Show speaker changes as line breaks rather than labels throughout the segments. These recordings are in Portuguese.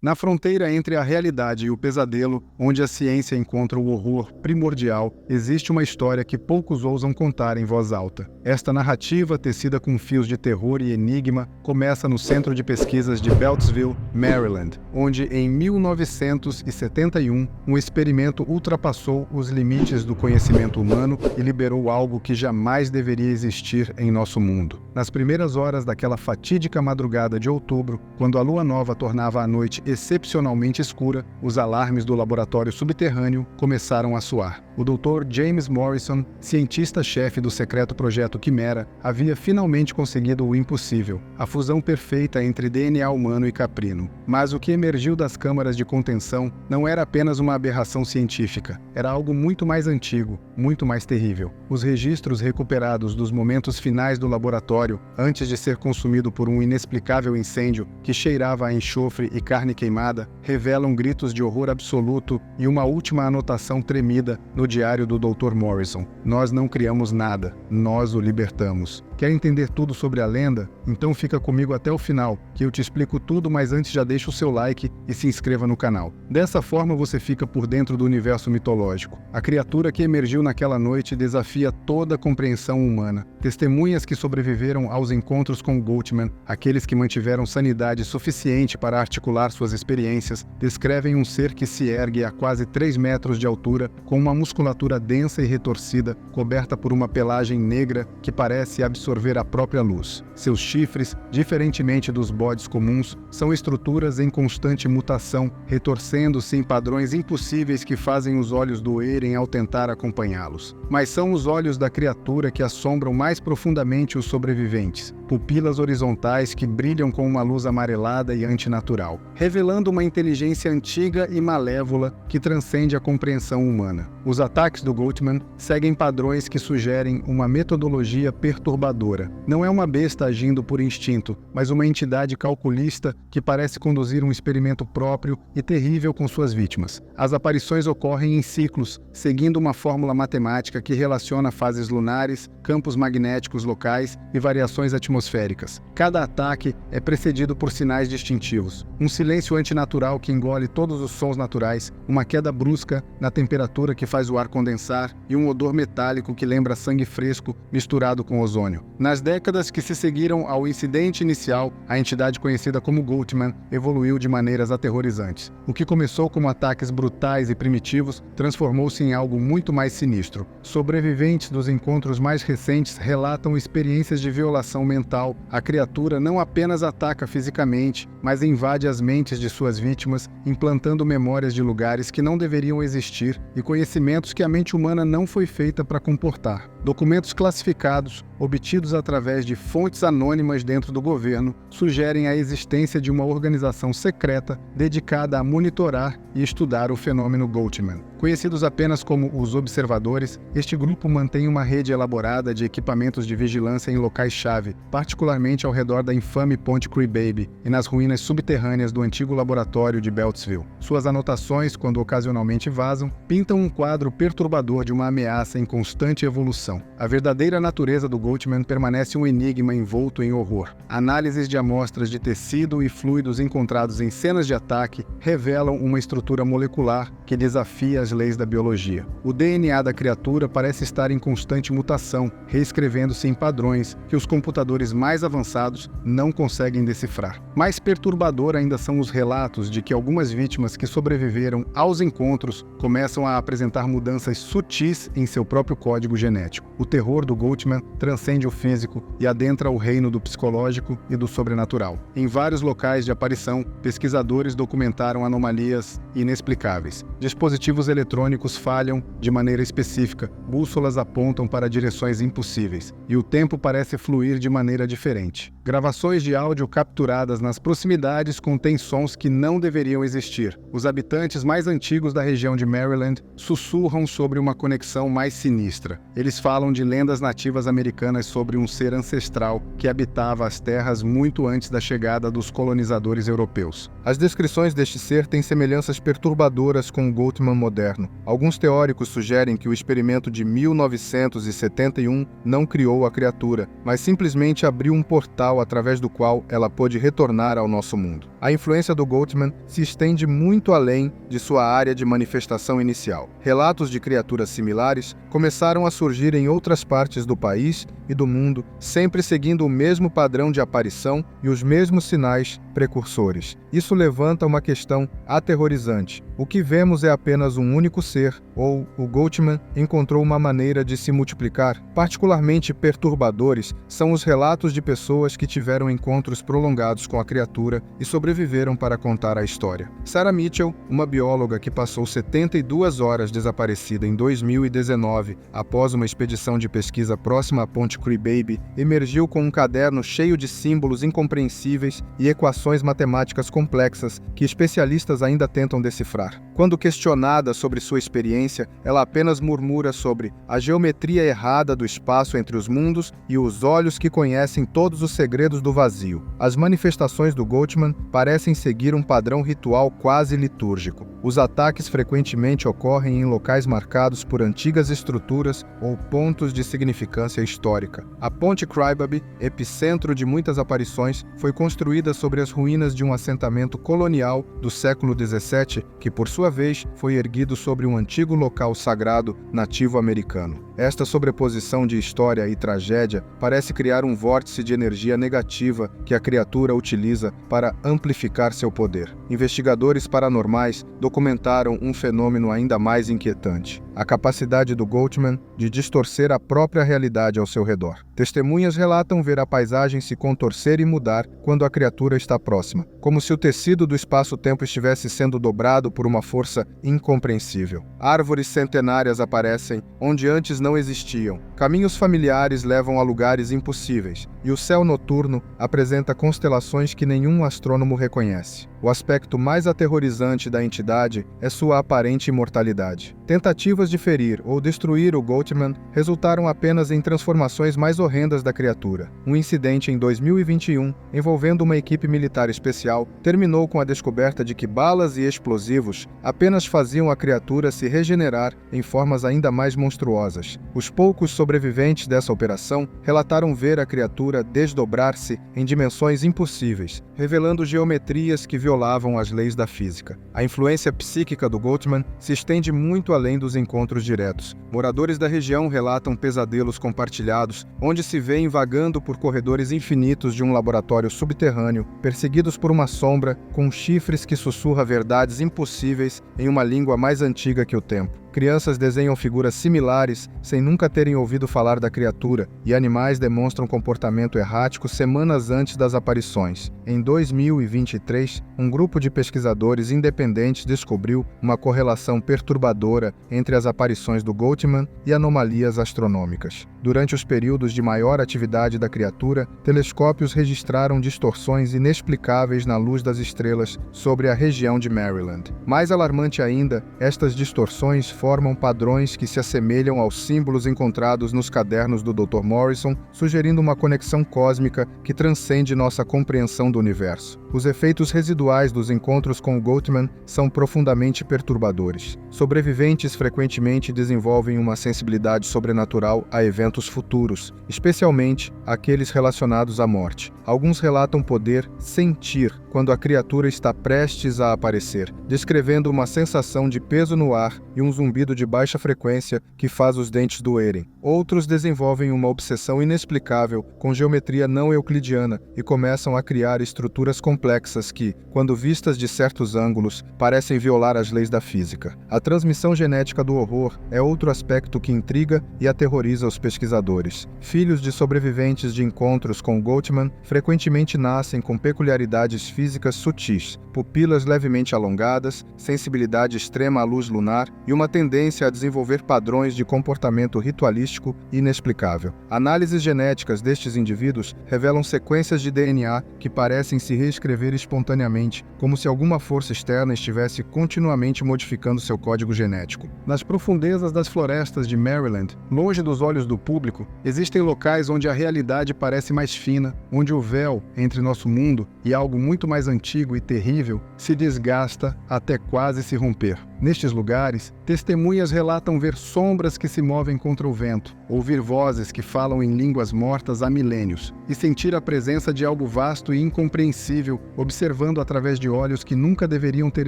Na fronteira entre a realidade e o pesadelo, onde a ciência encontra o horror primordial, existe uma história que poucos ousam contar em voz alta. Esta narrativa, tecida com fios de terror e enigma, começa no Centro de Pesquisas de Beltsville, Maryland, onde, em 1971, um experimento ultrapassou os limites do conhecimento humano e liberou algo que jamais deveria existir em nosso mundo. Nas primeiras horas daquela fatídica madrugada de outubro, quando a lua nova tornava a noite excepcionalmente escura, os alarmes do laboratório subterrâneo começaram a soar. O Dr. James Morrison, cientista-chefe do secreto projeto Quimera, havia finalmente conseguido o impossível, a fusão perfeita entre DNA humano e caprino. Mas o que emergiu das câmaras de contenção não era apenas uma aberração científica, era algo muito mais antigo, muito mais terrível. Os registros recuperados dos momentos finais do laboratório, antes de ser consumido por um inexplicável incêndio que cheirava a enxofre e carne queimada, revelam gritos de horror absoluto e uma última anotação tremida no diário do Dr. Morrison: "Nós não criamos nada, nós o libertamos." Quer entender tudo sobre a lenda? Então fica comigo até o final, que eu te explico tudo, mas antes já deixa o seu like e se inscreva no canal. Dessa forma você fica por dentro do universo mitológico. A criatura que emergiu naquela noite desafia toda a compreensão humana. Testemunhas que sobreviveram aos encontros com Goatman, aqueles que mantiveram sanidade suficiente para articular suas experiências, descrevem um ser que se ergue a quase 3 metros de altura, com uma musculatura densa e retorcida, coberta por uma pelagem negra que parece absorver a própria luz. Seus chifres, diferentemente dos bodes comuns, são estruturas em constante mutação, retorcendo-se em padrões impossíveis que fazem os olhos doerem ao tentar acompanhá-los. Mas são os olhos da criatura que assombram mais profundamente os sobreviventes, pupilas horizontais que brilham com uma luz amarelada e antinatural, revelando uma inteligência antiga e malévola que transcende a compreensão humana. Os ataques do Goatman seguem padrões que sugerem uma metodologia perturbadora. Não é uma besta agindo por instinto, mas uma entidade calculista que parece conduzir um experimento próprio e terrível com suas vítimas. As aparições ocorrem em ciclos, seguindo uma fórmula matemática que relaciona fases lunares, campos magnéticos locais e variações atmosféricas. Cada ataque é precedido por sinais distintivos: um silêncio antinatural que engole todos os sons naturais, uma queda brusca na temperatura que faz o ar condensar e um odor metálico que lembra sangue fresco misturado com ozônio. Nas décadas que se seguiram ao incidente inicial, a entidade conhecida como Goatman evoluiu de maneiras aterrorizantes. O que começou como ataques brutais e primitivos transformou-se em algo muito mais sinistro. Sobreviventes dos encontros mais recentes relatam experiências de violação mental. A criatura não apenas ataca fisicamente, mas invade as mentes de suas vítimas, implantando memórias de lugares que não deveriam existir e conhecimentos que a mente humana não foi feita para comportar. Documentos classificados, obtidos através de fontes anônimas dentro do governo, sugerem a existência de uma organização secreta dedicada a monitorar e estudar o fenômeno Goatman. Conhecidos apenas como os Observadores, este grupo mantém uma rede elaborada de equipamentos de vigilância em locais-chave, particularmente ao redor da infame Ponte Crybaby e nas ruínas subterrâneas do antigo laboratório de Beltsville. Suas anotações, quando ocasionalmente vazam, pintam um quadro perturbador de uma ameaça em constante evolução. A verdadeira natureza do Goatman permanece um enigma envolto em horror. Análises de amostras de tecido e fluidos encontrados em cenas de ataque revelam uma estrutura molecular que desafia as leis da biologia. O DNA da criatura parece estar em constante mutação, reescrevendo-se em padrões que os computadores mais avançados não conseguem decifrar. Mais perturbador ainda são os relatos de que algumas vítimas que sobreviveram aos encontros começam a apresentar mudanças sutis em seu próprio código genético. O terror do Goatman transcende o físico e adentra o reino do psicológico e do sobrenatural. Em vários locais de aparição, pesquisadores documentaram anomalias inexplicáveis. Dispositivos eletrônicos falham de maneira específica, bússolas apontam para direções impossíveis, e o tempo parece fluir de maneira diferente. Gravações de áudio capturadas nas proximidades contêm sons que não deveriam existir. Os habitantes mais antigos da região de Maryland sussurram sobre uma conexão mais sinistra. Eles falam de lendas nativas americanas sobre um ser ancestral que habitava as terras muito antes da chegada dos colonizadores europeus. As descrições deste ser têm semelhanças perturbadoras com o Goatman moderno. moderno. Alguns teóricos sugerem que o experimento de 1971 não criou a criatura, mas simplesmente abriu um portal através do qual ela pôde retornar ao nosso mundo. A influência do Goatman se estende muito além de sua área de manifestação inicial. Relatos de criaturas similares começaram a surgir em outras partes do país e do mundo, sempre seguindo o mesmo padrão de aparição e os mesmos sinais precursores. Isso levanta uma questão aterrorizante. O que vemos é apenas um único ser, ou o Goatman encontrou uma maneira de se multiplicar? Particularmente perturbadores são os relatos de pessoas que tiveram encontros prolongados com a criatura e sobreviveram para contar a história. Sarah Mitchell, uma bióloga que passou 72 horas desaparecida em 2019 após uma expedição de pesquisa próxima à Ponte Cree Baby, emergiu com um caderno cheio de símbolos incompreensíveis e equações matemáticas complexas que especialistas ainda tentam decifrar. Quando questionada sobre sua experiência, ela apenas murmura sobre a geometria errada do espaço entre os mundos e os olhos que conhecem todos os segredos do vazio. As manifestações do Goatman parecem seguir um padrão ritual quase litúrgico. Os ataques frequentemente ocorrem em locais marcados por antigas estruturas ou pontos de significância histórica. A Ponte Crybaby, epicentro de muitas aparições, foi construída sobre as ruínas de um assentamento colonial do século XVII, que por sua vez foi erguido sobre um antigo local sagrado nativo americano. Esta sobreposição de história e tragédia parece criar um vórtice de energia negativa que a criatura utiliza para amplificar seu poder. Investigadores paranormais documentaram um fenômeno ainda mais inquietante: a capacidade do Goatman de distorcer a própria realidade ao seu redor. Testemunhas relatam ver a paisagem se contorcer e mudar quando a criatura está próxima, como se o tecido do espaço-tempo estivesse sendo dobrado por uma força incompreensível. Árvores centenárias aparecem onde antes não existiam. Caminhos familiares levam a lugares impossíveis, e o céu noturno apresenta constelações que nenhum astrônomo reconhece. O aspecto mais aterrorizante da entidade é sua aparente imortalidade. Tentativas de ferir ou destruir o Goatman resultaram apenas em transformações mais horrendas da criatura. Um incidente em 2021, envolvendo uma equipe militar especial, terminou com a descoberta de que balas e explosivos apenas faziam a criatura se regenerar em formas ainda mais monstruosas. Os poucos sobreviventes dessa operação relataram ver a criatura desdobrar-se em dimensões impossíveis, revelando geometrias que violavam as leis da física. A influência psíquica do Goatman se estende muito além dos encontros diretos. Moradores da região relatam pesadelos compartilhados, onde se vêem vagando por corredores infinitos de um laboratório subterrâneo, perseguidos por uma sombra com chifres que sussurra verdades impossíveis em uma língua mais antiga que o tempo. Crianças desenham figuras similares sem nunca terem ouvido falar da criatura, e animais demonstram comportamento errático semanas antes das aparições. Em 2023, um grupo de pesquisadores independentes descobriu uma correlação perturbadora entre as aparições do Goatman e anomalias astronômicas. Durante os períodos de maior atividade da criatura, telescópios registraram distorções inexplicáveis na luz das estrelas sobre a região de Maryland. Mais alarmante ainda, estas distorções formam padrões que se assemelham aos símbolos encontrados nos cadernos do Dr. Morrison, sugerindo uma conexão cósmica que transcende nossa compreensão do universo. Os efeitos residuais dos encontros com o Goatman são profundamente perturbadores. Sobreviventes frequentemente desenvolvem uma sensibilidade sobrenatural a eventos futuros, especialmente aqueles relacionados à morte. Alguns relatam poder sentir quando a criatura está prestes a aparecer, descrevendo uma sensação de peso no ar e um zumbido de baixa frequência que faz os dentes doerem. Outros desenvolvem uma obsessão inexplicável com geometria não euclidiana e começam a criar estruturas complexas que, quando vistas de certos ângulos, parecem violar as leis da física. A transmissão genética do horror é outro aspecto que intriga e aterroriza os pesquisadores. Filhos de sobreviventes de encontros com Goatman frequentemente nascem com peculiaridades físicas sutis, pupilas levemente alongadas, sensibilidade extrema à luz lunar e uma tendência a desenvolver padrões de comportamento ritualístico inexplicável. Análises genéticas destes indivíduos revelam sequências de DNA que parecem se reescrever espontaneamente, como se alguma força externa estivesse continuamente modificando seu código genético. Nas profundezas das florestas de Maryland, longe dos olhos do público, existem locais onde a realidade parece mais fina, onde o véu entre nosso mundo e algo muito mais antigo e terrível se desgasta até quase se romper. Nestes lugares, testemunhas relatam ver sombras que se movem contra o vento, ouvir vozes que falam em línguas mortas há milênios, e sentir a presença de algo vasto e incompreensível, observando através de olhos que nunca deveriam ter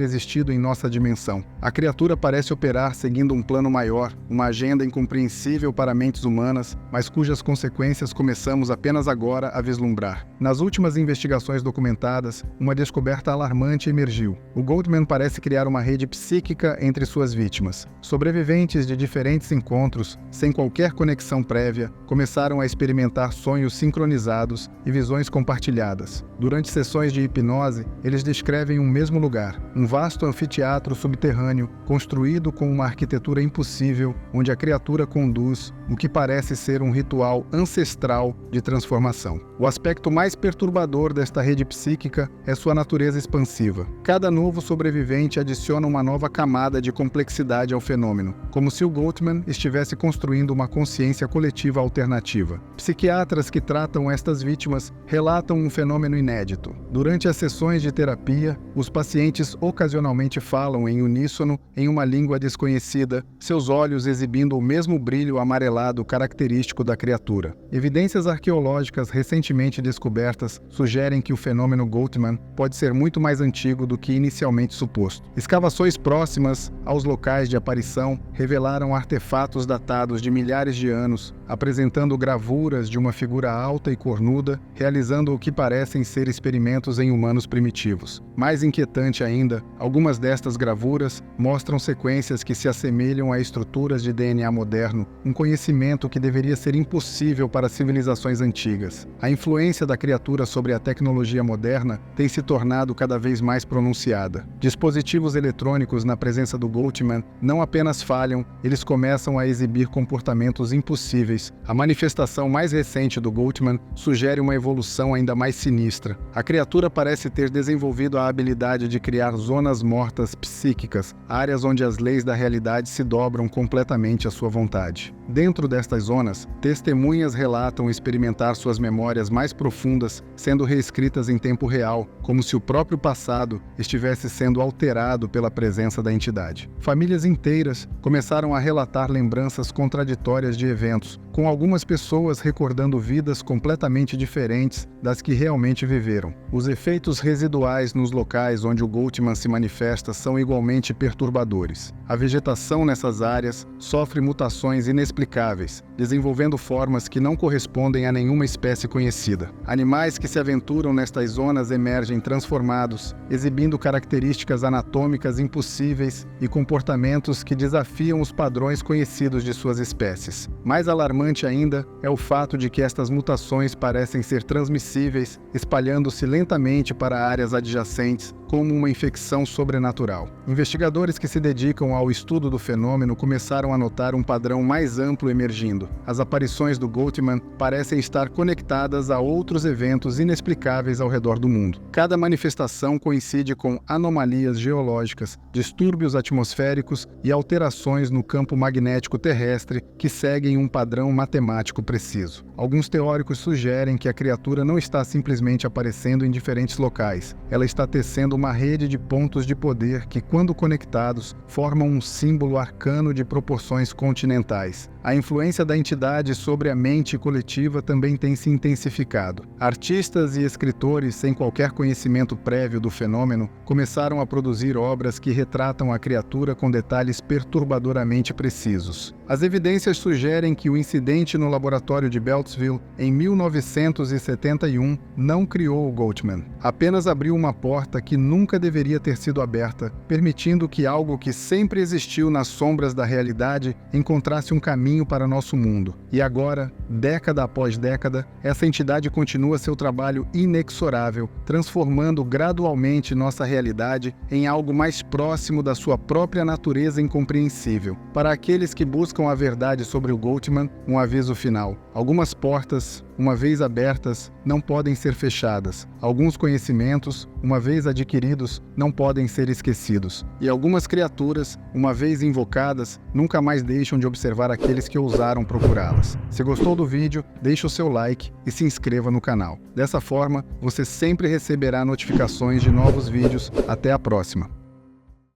existido em nossa dimensão. A criatura parece operar seguindo um plano maior, uma agenda incompreensível para mentes humanas, mas cujas consequências começamos apenas agora a vislumbrar. Nas últimas investigações documentadas, uma descoberta alarmante emergiu. O Goldman parece criar uma rede psíquica entre suas vítimas. Sobreviventes de diferentes encontros, sem qualquer conexão prévia, começaram a experimentar sonhos sincronizados e visões compartilhadas. Durante sessões de hipnose, eles descrevem um mesmo lugar, um vasto anfiteatro subterrâneo, construído com uma arquitetura impossível, onde a criatura conduz o que parece ser um ritual ancestral de transformação. O aspecto mais perturbador desta rede psíquica é sua natureza expansiva. Cada novo sobrevivente adiciona uma nova camada de complexidade ao fenômeno, como se o Goldman estivesse construindo uma consciência coletiva alternativa. Psiquiatras que tratam estas vítimas relatam um fenômeno inédito. Durante as sessões de terapia, os pacientes ocasionalmente falam em uníssono em uma língua desconhecida, seus olhos exibindo o mesmo brilho amarelado característico da criatura. Evidências arqueológicas recentemente descobertas sugerem que o fenômeno Goldman pode ser muito mais antigo do que inicialmente suposto. Escavações próximas aos locais de aparição revelaram artefatos datados de milhares de anos, apresentando gravuras de uma figura alta e cornuda, realizando o que parecem ser experimentos em humanos primitivos. Mais inquietante ainda, algumas destas gravuras mostram sequências que se assemelham a estruturas de DNA moderno, um conhecimento que deveria ser impossível para civilizações antigas. A influência da criatura sobre a tecnologia moderna tem se tornado cada vez mais pronunciada. Dispositivos eletrônicos na presença do Goldman não apenas falham, eles começam a exibir comportamentos impossíveis. A manifestação mais recente do Goldman sugere uma evolução ainda mais sinistra. A criatura parece ter desenvolvido a habilidade de criar zonas mortas psíquicas, áreas onde as leis da realidade se dobram completamente à sua vontade. Dentro destas zonas, testemunhas relatam experimentar suas memórias mais profundas sendo reescritas em tempo real, como se o próprio passado estivesse sendo alterado pela presença da entidade. Famílias inteiras começaram a relatar lembranças contraditórias de eventos, com algumas pessoas recordando vidas completamente diferentes das que realmente viveram. Os efeitos residuais nos locais onde o Goldman se manifesta são igualmente perturbadores. A vegetação nessas áreas sofre mutações inexplicáveis, desenvolvendo formas que não correspondem a nenhuma espécie conhecida. Animais que se aventuram nestas zonas emergem transformados, exibindo características anatômicas impossíveis e comportamentos que desafiam os padrões conhecidos de suas espécies. Mais alarmante ainda é o fato de que estas mutações parecem ser transmissíveis, espalhando-se lentamente para áreas adjacentes, como uma infecção sobrenatural. Investigadores que se dedicam ao estudo do fenômeno começaram a notar um padrão mais amplo emergindo. As aparições do Goldman parecem estar conectadas a outros eventos inexplicáveis ao redor do mundo. Cada manifestação coincide com anomalias geológicas, distúrbios atmosféricos e alterações no campo magnético terrestre que seguem um padrão matemático preciso. Alguns teóricos sugerem que a criatura não está simplesmente aparecendo em diferentes locais. Ela está tecendo uma rede de pontos de poder que, quando conectados, formam um símbolo arcano de proporções continentais. A influência da entidade sobre a mente coletiva também tem se intensificado. Artistas e escritores sem qualquer conhecimento prévio do fenômeno começaram a produzir obras que retratam a criatura com detalhes perturbadoramente precisos. As evidências sugerem que o incidente no laboratório de Beltsville, em 1971, não criou o Goldman. Apenas abriu uma porta que nunca deveria ter sido aberta, permitindo que algo que sempre existiu nas sombras da realidade encontrasse um caminho para nosso mundo. E agora, década após década, essa entidade continua seu trabalho inexorável, transformando gradualmente nossa realidade em algo mais próximo da sua própria natureza incompreensível. Para aqueles que buscam a verdade sobre o Goldman, um aviso final. Algumas portas, uma vez abertas, não podem ser fechadas. Alguns conhecimentos, uma vez adquiridos, não podem ser esquecidos. E algumas criaturas, uma vez invocadas, nunca mais deixam de observar aqueles que ousaram procurá-las. Se gostou do vídeo, deixe o seu like e se inscreva no canal. Dessa forma, você sempre receberá notificações de novos vídeos. Até a próxima!